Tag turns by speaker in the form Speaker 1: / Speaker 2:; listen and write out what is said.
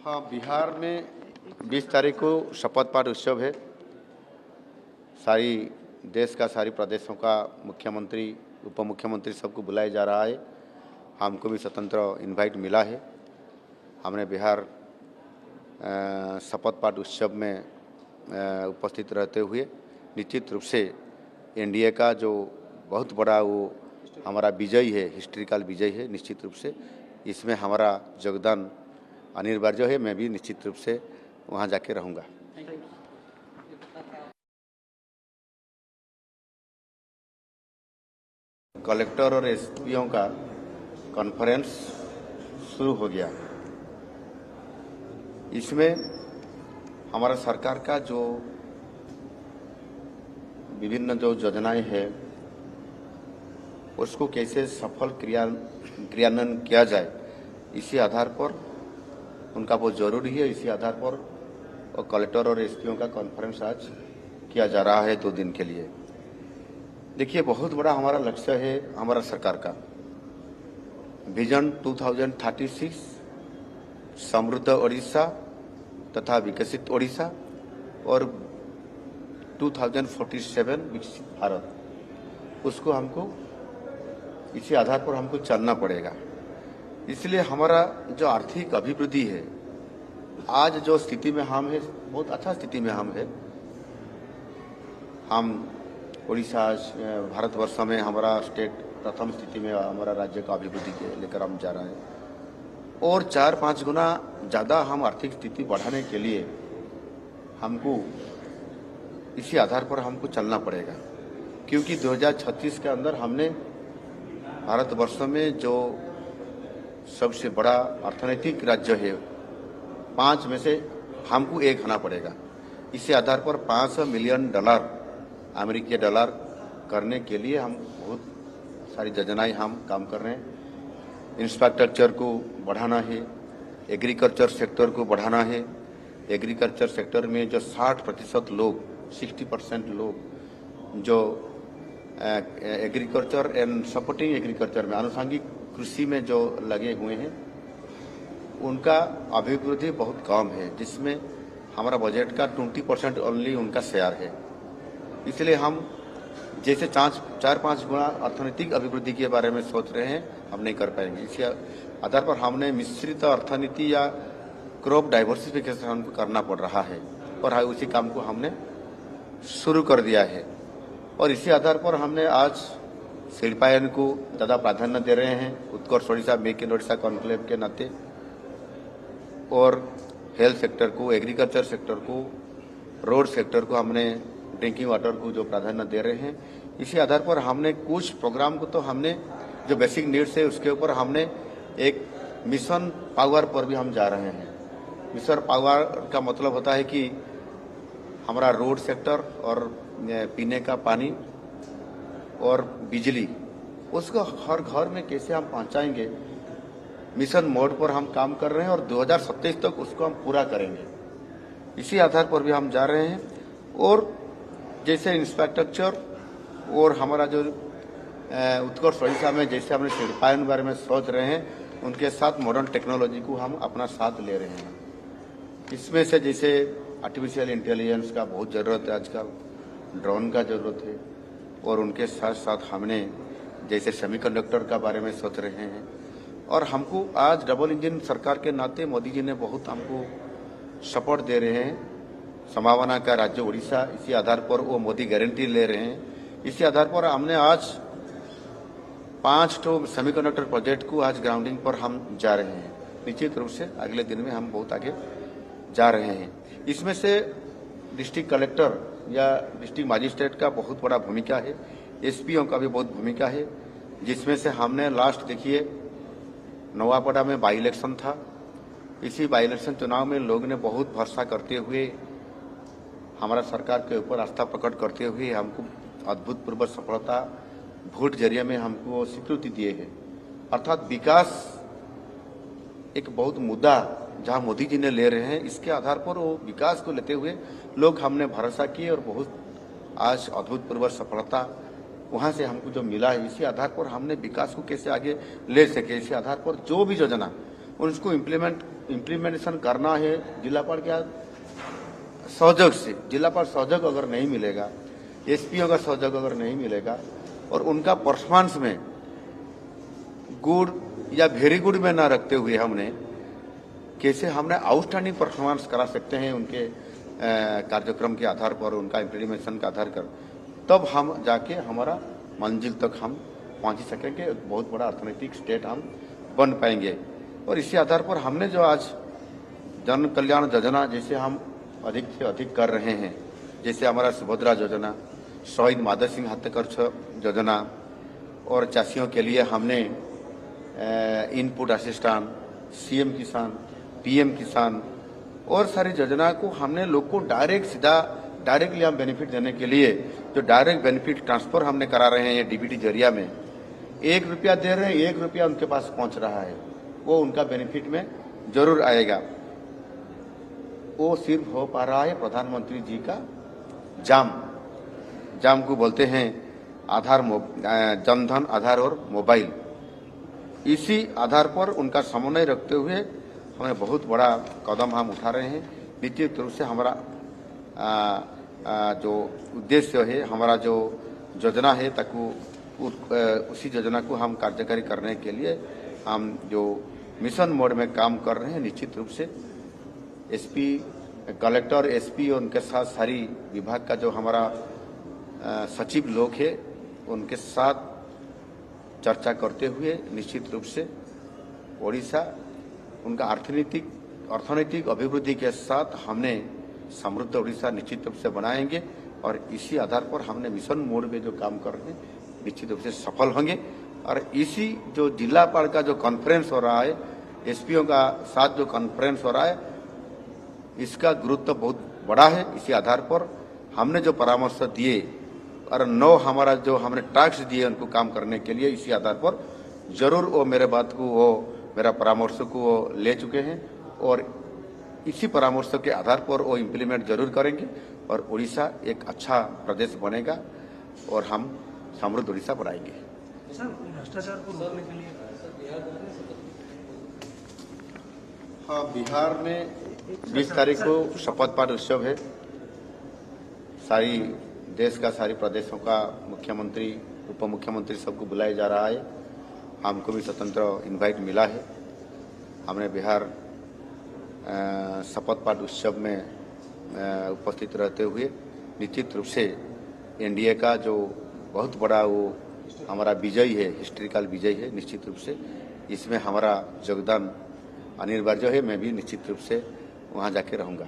Speaker 1: हाँ, बिहार में 20 तारीख को शपथ पाठ उत्सव है। सारी देश का, सारी प्रदेशों का मुख्यमंत्री, उप मुख्यमंत्री सबको बुलाया जा रहा है। हमको भी स्वतंत्र इनवाइट मिला है। हमने बिहार शपथ पाठ उत्सव में उपस्थित रहते हुए निश्चित रूप से एनडीए का जो बहुत बड़ा वो हमारा विजय है, हिस्ट्रिकल विजय है, निश्चित रूप से इसमें हमारा योगदान अनिवार्य है। मैं भी निश्चित रूप से वहाँ जाके रहूँगा। कलेक्टर और एसपीओ का कॉन्फ्रेंस शुरू हो गया। इसमें हमारा सरकार का जो विभिन्न जो योजनाएं हैं उसको कैसे सफल क्रियान्वयन किया जाए, इसी आधार पर उनका बहुत जरूरी है। इसी आधार पर कलेक्टर और एसपीओ का कॉन्फ्रेंस आज किया जा रहा है 2 दिन के लिए। देखिए, बहुत बड़ा हमारा लक्ष्य है हमारा सरकार का विजन 2036 समृद्ध ओडिशा तथा विकसित ओडिशा और 2047 विकसित भारत, उसको हमको इसी आधार पर हमको चलना पड़ेगा। इसलिए हमारा जो आर्थिक अभिवृद्धि है, आज जो स्थिति में हम है, बहुत अच्छा स्थिति में हम है। हम उड़ीसा भारतवर्ष में हमारा स्टेट प्रथम स्थिति में हमारा राज्य का अभिवृद्धि के लेकर हम जा रहे हैं और 4-5 गुना ज़्यादा हम आर्थिक स्थिति बढ़ाने के लिए हमको इसी आधार पर हमको चलना पड़ेगा, क्योंकि 2036 के अंदर हमने भारतवर्ष में जो सबसे बड़ा अर्थनैतिक राज्य है 5 में से हमको एक आना पड़ेगा। इसी आधार पर $500 मिलियन अमेरिकी डॉलर करने के लिए हम बहुत सारी योजनाएं हम काम कर रहे हैं। इंफ्रास्ट्रक्चर को बढ़ाना है, एग्रीकल्चर सेक्टर को बढ़ाना है। एग्रीकल्चर सेक्टर में जो 60% लोग, 60% लोग जो एग्रीकल्चर एंड सपोर्टिंग एग्रीकल्चर में, आनुषंगिक कृषि में जो लगे हुए हैं, उनका अभिवृद्धि बहुत कम है, जिसमें हमारा बजट का 20% ओनली उनका शेयर है। इसलिए हम जैसे 4-5 गुना अर्थनैतिक अभिवृद्धि के बारे में सोच रहे हैं, हम नहीं कर पाएंगे। इसी आधार पर हमने मिश्रित अर्थनीति या क्रॉप डाइवर्सिफिकेशन हमको करना पड़ रहा है और उसी काम को हमने शुरू कर दिया है। और इसी आधार पर हमने आज शिल्पायन को ज़्यादा प्राधान्य दे रहे हैं, Utkarsh Odisha, make in Odisha conclave के नाते, और हेल्थ सेक्टर को, एग्रीकल्चर सेक्टर को, रोड सेक्टर को, हमने ड्रिंकिंग वाटर को जो प्राधान्य दे रहे हैं। इसी आधार पर हमने कुछ प्रोग्राम को तो हमने जो बेसिक नीड्स है उसके ऊपर हमने एक मिशन पावर पर भी हम जा रहे हैं। मिशन पावर का मतलब होता है कि हमारा रोड सेक्टर और पीने का पानी और बिजली, उसको हर घर में कैसे हम पहुंचाएंगे, मिशन मोड पर हम काम कर रहे हैं और 2027 तक उसको हम पूरा करेंगे। इसी आधार पर भी हम जा रहे हैं। और जैसे इंफ्रास्ट्रक्चर और हमारा जो उत्कर्ष ओडिशा में जैसे हमने शिल्पायन बारे में सोच रहे हैं, उनके साथ मॉडर्न टेक्नोलॉजी को हम अपना साथ ले रहे हैं। इसमें से जैसे आर्टिफिशियल इंटेलिजेंस का बहुत ज़रूरत है, आजकल ड्रोन का ज़रूरत है, और उनके साथ साथ हमने जैसे सेमीकंडक्टर का बारे में सोच रहे हैं। और हमको आज डबल इंजन सरकार के नाते मोदी जी ने बहुत हमको सपोर्ट दे रहे हैं। संभावना का राज्य उड़ीसा, इसी आधार पर वो मोदी गारंटी ले रहे हैं। इसी आधार पर हमने आज 5 सेमीकंडक्टर प्रोजेक्ट को आज ग्राउंडिंग पर हम जा रहे हैं। निश्चित रूप से अगले दिन में हम बहुत आगे जा रहे हैं। इसमें से डिस्ट्रिक्ट कलेक्टर या डिस्ट्रिक्ट मजिस्ट्रेट का बहुत बड़ा भूमिका है, एसपीओ का भी बहुत भूमिका है, जिसमें से हमने लास्ट देखिए नवापड़ा में बाई इलेक्शन था। इसी बाई इलेक्शन चुनाव में लोग ने बहुत भरोसा करते हुए, हमारा सरकार के ऊपर आस्था प्रकट करते हुए हमको अभूतपूर्व सफलता वोट जरिए में हमको स्वीकृति दिए है। अर्थात विकास एक बहुत मुद्दा जहां मोदी जी ने ले रहे हैं, इसके आधार पर वो विकास को लेते हुए लोग हमने भरोसा किए और बहुत आज अभूतपूर्व सफलता वहां से हमको जो मिला है, इसी आधार पर हमने विकास को कैसे आगे ले सके, इसी आधार पर जो भी योजना उसको इम्प्लीमेंट इम्प्लीमेंटेशन करना है जिलापाल के सहयोग से। जिलापाल सहयोग अगर नहीं मिलेगा, एसपीओ का सहयोग अगर नहीं मिलेगा और उनका परफॉर्मेंस में गुड या वेरी गुड में ना रखते हुए हमने कैसे हमने आउटस्टैंडिंग परफॉर्मेंस करा सकते हैं उनके कार्यक्रम के आधार पर, उनका इम्प्लीमेंटेशन के आधार पर, तब हम जाके हमारा मंजिल तक हम पहुंच सकेंगे। एक बहुत बड़ा अर्थनैतिक स्टेट हम बन पाएंगे। और इसी आधार पर हमने जो आज जन कल्याण योजना जैसे हम अधिक से अधिक कर रहे हैं, जैसे हमारा सुभद्रा योजना, शहीद माधव सिंह हत्याकर्ष योजना, और चाषियों के लिए हमने इनपुट असिस्टेंस, सीएम किसान, पीएम किसान और सारी योजना को हमने लोग को डायरेक्टली हम बेनिफिट देने के लिए जो डायरेक्ट बेनिफिट ट्रांसफर हमने करा रहे हैं डीबीटी जरिया में, 1 रुपया दे रहे हैं, 1 रुपया उनके पास पहुंच रहा है, वो उनका बेनिफिट में जरूर आएगा। वो सिर्फ हो पा रहा है प्रधानमंत्री जी का जाम को बोलते हैं आधार, जनधन आधार और मोबाइल। इसी आधार पर उनका समन्वय रखते हुए हमें बहुत बड़ा कदम हम उठा रहे हैं। निश्चित रूप से हमारा जो उद्देश्य है, हमारा जो योजना है, ताकि उसी योजना को हम कार्यकारी करने के लिए हम जो मिशन मोड में काम कर रहे हैं। निश्चित रूप से एसपी, कलेक्टर, एसपी और उनके साथ सारी विभाग का जो हमारा सचिव लोग है, उनके साथ चर्चा करते हुए निश्चित रूप से ओडिशा उनका अर्थनैतिक अभिवृद्धि के साथ हमने समृद्ध ओडिशा निश्चित रूप से बनाएंगे। और इसी आधार पर हमने मिशन मोड में जो काम कर रहे हैं निश्चित रूप से सफल होंगे। और इसी जो जिलापाल का जो कॉन्फ्रेंस हो रहा है, एसपीओ का साथ जो कॉन्फ्रेंस हो रहा है, इसका गुरुत्व बहुत बड़ा है। इसी आधार पर हमने जो परामर्श दिए और 9 हमारा जो हमने टास्क दिए उनको काम करने के लिए, इसी आधार पर जरूर वो मेरे बात को, वो मेरा परामर्श को वो ले चुके हैं और इसी परामर्श के आधार पर वो इम्प्लीमेंट जरूर करेंगे और उड़ीसा एक अच्छा प्रदेश बनेगा और हम समृद्ध उड़ीसा बनाएंगे।
Speaker 2: भ्रष्टाचार को रोकने के लिए
Speaker 1: हाँ, बिहार में 20 तारीख को शपथ पाठ उत्सव है। सारी देश का, सारी प्रदेशों का मुख्यमंत्री, उप मुख्यमंत्री सबको बुलाया जा रहा है। हमको भी स्वतंत्र इनवाइट मिला है। हमने बिहार शपथ पाठ उत्सव में उपस्थित रहते हुए निश्चित रूप से एनडीए का जो बहुत बड़ा वो हमारा विजय है, हिस्ट्रिकल विजय है, निश्चित रूप से इसमें हमारा योगदान अनिवार्य है। मैं भी निश्चित रूप से वहाँ जाके रहूँगा।